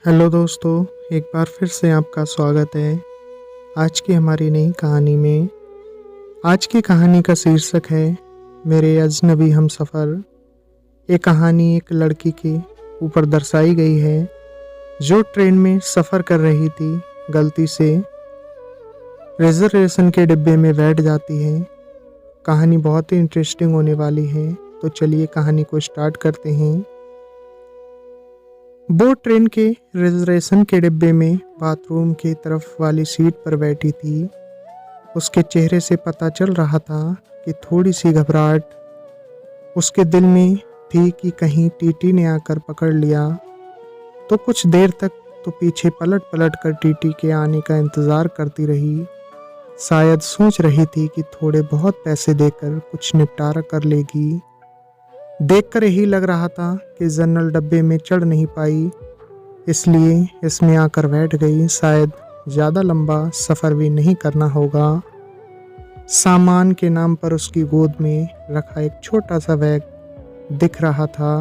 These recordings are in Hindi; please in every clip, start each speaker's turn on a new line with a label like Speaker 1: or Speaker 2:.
Speaker 1: हेलो दोस्तों, एक बार फिर से आपका स्वागत है आज की हमारी नई कहानी में। आज की कहानी का शीर्षक है मेरे अजनबी हमसफ़र। ये कहानी एक लड़की के ऊपर दर्शाई गई है जो ट्रेन में सफ़र कर रही थी। गलती से रिजर्वेशन के डिब्बे में बैठ जाती है। कहानी बहुत ही इंटरेस्टिंग होने वाली है, तो चलिए कहानी को स्टार्ट करते हैं। वो ट्रेन के रिजर्वेशन के डिब्बे में बाथरूम की तरफ वाली सीट पर बैठी थी। उसके चेहरे से पता चल रहा था कि थोड़ी सी घबराहट उसके दिल में थी कि कहीं टीटी ने आकर पकड़ लिया तो। कुछ देर तक तो पीछे पलट पलट कर टीटी के आने का इंतज़ार करती रही। शायद सोच रही थी कि थोड़े बहुत पैसे देकर कुछ निपटारा कर लेगी। देखकर यही लग रहा था कि जनरल डब्बे में चढ़ नहीं पाई, इसलिए इसमें आकर बैठ गई। शायद ज़्यादा लंबा सफ़र भी नहीं करना होगा। सामान के नाम पर उसकी गोद में रखा एक छोटा सा बैग दिख रहा था।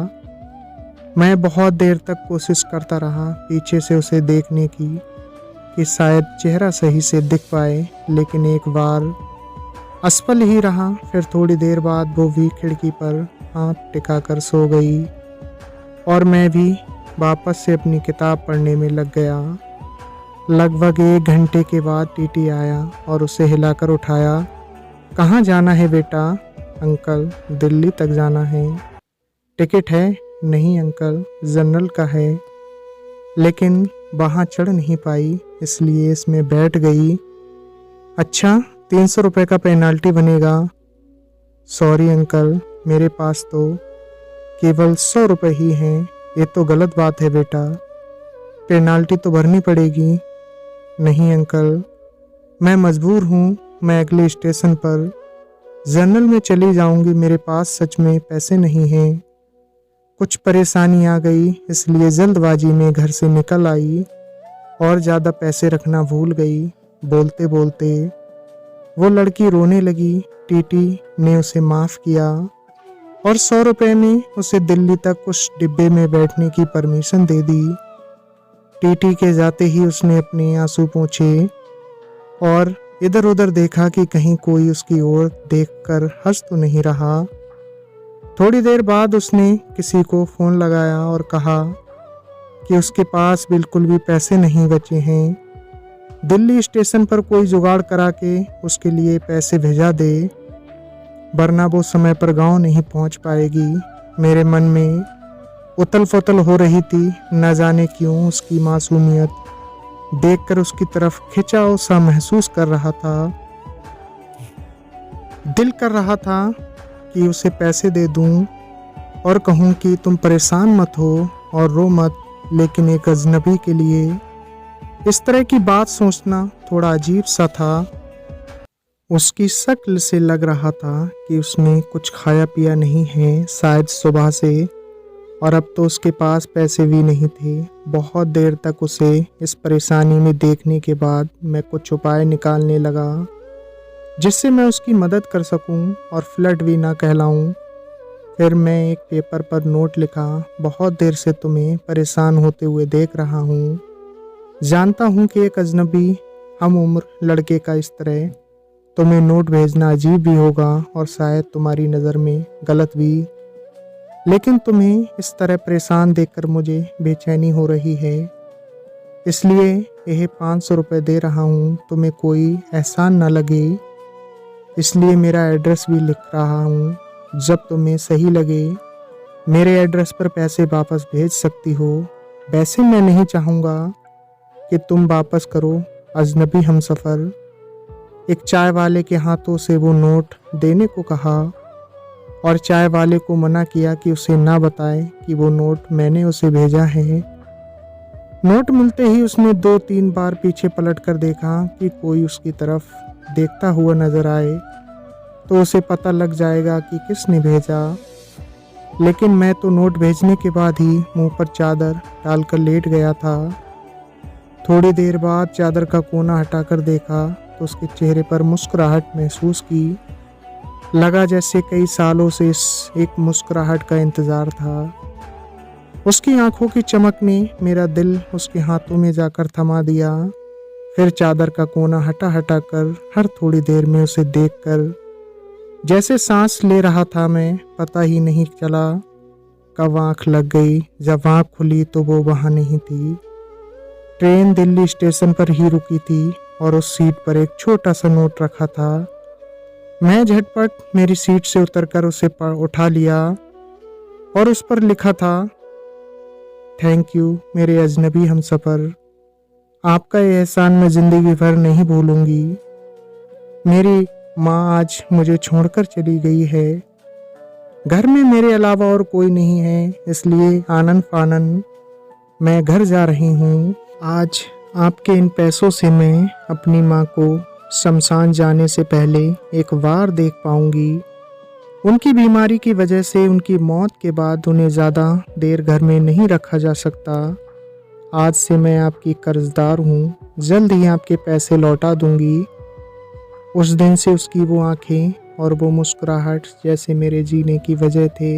Speaker 1: मैं बहुत देर तक कोशिश करता रहा पीछे से उसे देखने की कि शायद चेहरा सही से दिख पाए, लेकिन एक बार असफल ही रहा। फिर थोड़ी देर बाद वो भी खिड़की पर हाथ टिकाकर सो गई और मैं भी वापस से अपनी किताब पढ़ने में लग गया। लगभग 1 घंटे के बाद टीटी आया और उसे हिलाकर उठाया। कहाँ जाना है बेटा? अंकल, दिल्ली तक जाना है। टिकट है? नहीं अंकल, जनरल का है। लेकिन वहाँ चढ़ नहीं पाई, इसलिए इसमें बैठ गई। अच्छा, 300 रुपये का पेनाल्टी बनेगा। सॉरी अंकल, मेरे पास तो केवल 100 रुपये ही हैं। ये तो गलत बात है बेटा, पेनाल्टी तो भरनी पड़ेगी। नहीं अंकल, मैं मजबूर हूँ। मैं अगले स्टेशन पर जनरल में चली जाऊँगी। मेरे पास सच में पैसे नहीं हैं। कुछ परेशानी आ गई, इसलिए जल्दबाजी में घर से निकल आई और ज़्यादा पैसे रखना भूल गई। बोलते बोलते वो लड़की रोने लगी। टीटी ने उसे माफ़ किया और 100 रुपये में उसे दिल्ली तक उस डिब्बे में बैठने की परमिशन दे दी। टीटी के जाते ही उसने अपने आंसू पोंछे और इधर उधर देखा कि कहीं कोई उसकी ओर देखकर हंस तो नहीं रहा। थोड़ी देर बाद उसने किसी को फ़ोन लगाया और कहा कि उसके पास बिल्कुल भी पैसे नहीं बचे हैं। दिल्ली स्टेशन पर कोई जुगाड़ करा के उसके लिए पैसे भेजा दे, वरना वो समय पर गांव नहीं पहुंच पाएगी। मेरे मन में उतल फुतल हो रही थी। न जाने क्यों उसकी मासूमियत देखकर उसकी तरफ खिंचाव सा महसूस कर रहा था। दिल कर रहा था कि उसे पैसे दे दूं और कहूं कि तुम परेशान मत हो और रो मत, लेकिन एक अजनबी के लिए इस तरह की बात सोचना थोड़ा अजीब सा था। उसकी शक्ल से लग रहा था कि उसने कुछ खाया पिया नहीं है, शायद सुबह से, और अब तो उसके पास पैसे भी नहीं थे। बहुत देर तक उसे इस परेशानी में देखने के बाद मैं कुछ उपाय निकालने लगा जिससे मैं उसकी मदद कर सकूं और फ्लर्ट भी ना कहलाऊं। फिर मैं एक पेपर पर नोट लिखा। बहुत देर से तुम्हें परेशान होते हुए देख रहा हूं। जानता हूं कि एक अजनबी हम उम्र लड़के का इस तरह तुम्हें नोट भेजना अजीब भी होगा और शायद तुम्हारी नज़र में गलत भी, लेकिन तुम्हें इस तरह परेशान देखकर मुझे बेचैनी हो रही है, इसलिए यह 500 रुपये दे रहा हूँ। तुम्हें कोई एहसान ना लगे, इसलिए मेरा एड्रेस भी लिख रहा हूँ। जब तुम्हें सही लगे मेरे एड्रेस पर पैसे वापस भेज सकती हो। वैसे मैं नहीं चाहूँगा कि तुम वापस करो अजनबी हमसफ़र। एक चाय वाले के हाथों से वो नोट देने को कहा और चाय वाले को मना किया कि उसे ना बताए कि वो नोट मैंने उसे भेजा है। नोट मिलते ही उसने 2-3 बार पीछे पलटकर देखा कि कोई उसकी तरफ देखता हुआ नजर आए तो उसे पता लग जाएगा कि किसने भेजा। लेकिन मैं तो नोट भेजने के बाद ही मुंह पर चादर डालकर लेट गया था। थोड़ी देर बाद चादर का कोना हटाकर देखा तो उसके चेहरे पर मुस्कुराहट महसूस की। लगा जैसे कई सालों से इस एक मुस्कुराहट का इंतज़ार था। उसकी आंखों की चमक ने मेरा दिल उसके हाथों में जाकर थमा दिया। फिर चादर का कोना हटा हटा कर हर थोड़ी देर में उसे देखकर जैसे सांस ले रहा था मैं, पता ही नहीं चला कब आँख लग गई। जब आँख खुली तो वो वहाँ नहीं थी। ट्रेन दिल्ली स्टेशन पर ही रुकी थी और उस सीट पर एक छोटा सा नोट रखा था। मैं झटपट मेरी सीट से उतरकर उसे उठा लिया और उस पर लिखा था, थैंक यू मेरे अजनबी हमसफ़र, आपका ये एहसान मैं ज़िंदगी भर नहीं भूलूंगी। मेरी माँ आज मुझे छोड़कर चली गई है। घर में मेरे अलावा और कोई नहीं है, इसलिए आनन फानन मैं घर जा रही हूँ। आज आपके इन पैसों से मैं अपनी माँ को शमशान जाने से पहले एक बार देख पाऊंगी। उनकी बीमारी की वजह से उनकी मौत के बाद उन्हें ज़्यादा देर घर में नहीं रखा जा सकता। आज से मैं आपकी कर्जदार हूँ, जल्द ही आपके पैसे लौटा दूंगी। उस दिन से उसकी वो आंखें और वो मुस्कुराहट जैसे मेरे जीने की वजह थे।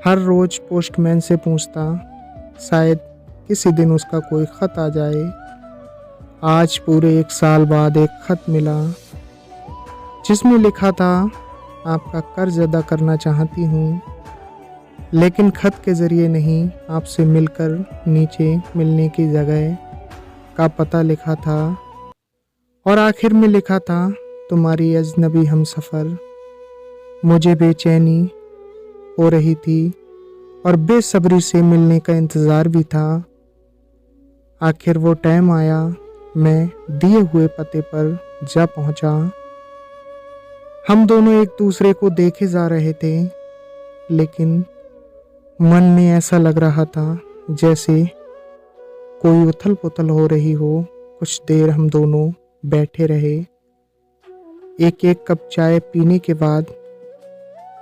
Speaker 1: हर रोज़ पोस्टमैन से पूछता, शायद किसी दिन उसका कोई ख़त आ जाए। आज पूरे 1 साल बाद एक ख़त मिला जिसमें लिखा था, आपका कर्ज अदा करना चाहती हूँ, लेकिन ख़त के ज़रिए नहीं, आपसे मिलकर नीचे मिलने की जगह का पता लिखा था। और आखिर में लिखा था, तुम्हारी अजनबी हमसफ़र। मुझे बेचैनी हो रही थी और बेसब्री से मिलने का इंतज़ार भी था। आखिर वो टाइम आया, मैं दिए हुए पते पर जा पहुंचा। हम दोनों एक दूसरे को देखे जा रहे थे, लेकिन मन में ऐसा लग रहा था जैसे कोई उथल पुथल हो रही हो। कुछ देर हम दोनों बैठे रहे। एक एक कप चाय पीने के बाद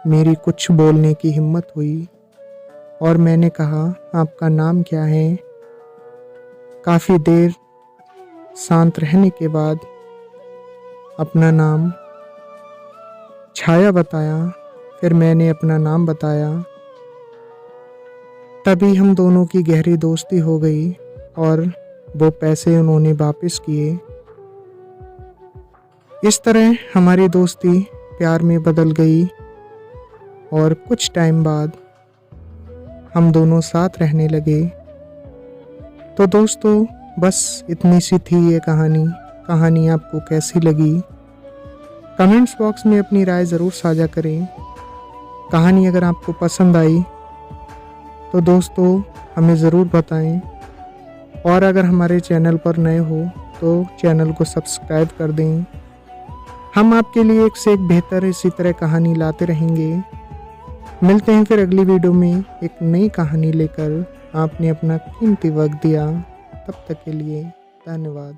Speaker 1: मेरी कुछ बोलने की हिम्मत हुई और मैंने कहा, आपका नाम क्या है? काफ़ी देर शांत रहने के बाद अपना नाम छाया बताया। फिर मैंने अपना नाम बताया। तभी हम दोनों की गहरी दोस्ती हो गई और वो पैसे उन्होंने वापस किए। इस तरह हमारी दोस्ती प्यार में बदल गई और कुछ टाइम बाद हम दोनों साथ रहने लगे। तो दोस्तों, बस इतनी सी थी ये कहानी आपको कैसी लगी? कमेंट्स बॉक्स में अपनी राय ज़रूर साझा करें। कहानी अगर आपको पसंद आई तो दोस्तों हमें ज़रूर बताएं, और अगर हमारे चैनल पर नए हो तो चैनल को सब्सक्राइब कर दें। हम आपके लिए एक से एक बेहतर इसी तरह कहानी लाते रहेंगे। मिलते हैं फिर अगली वीडियो में एक नई कहानी लेकर। आपने अपना कीमती वक्त दिया, तब तक के लिए धन्यवाद।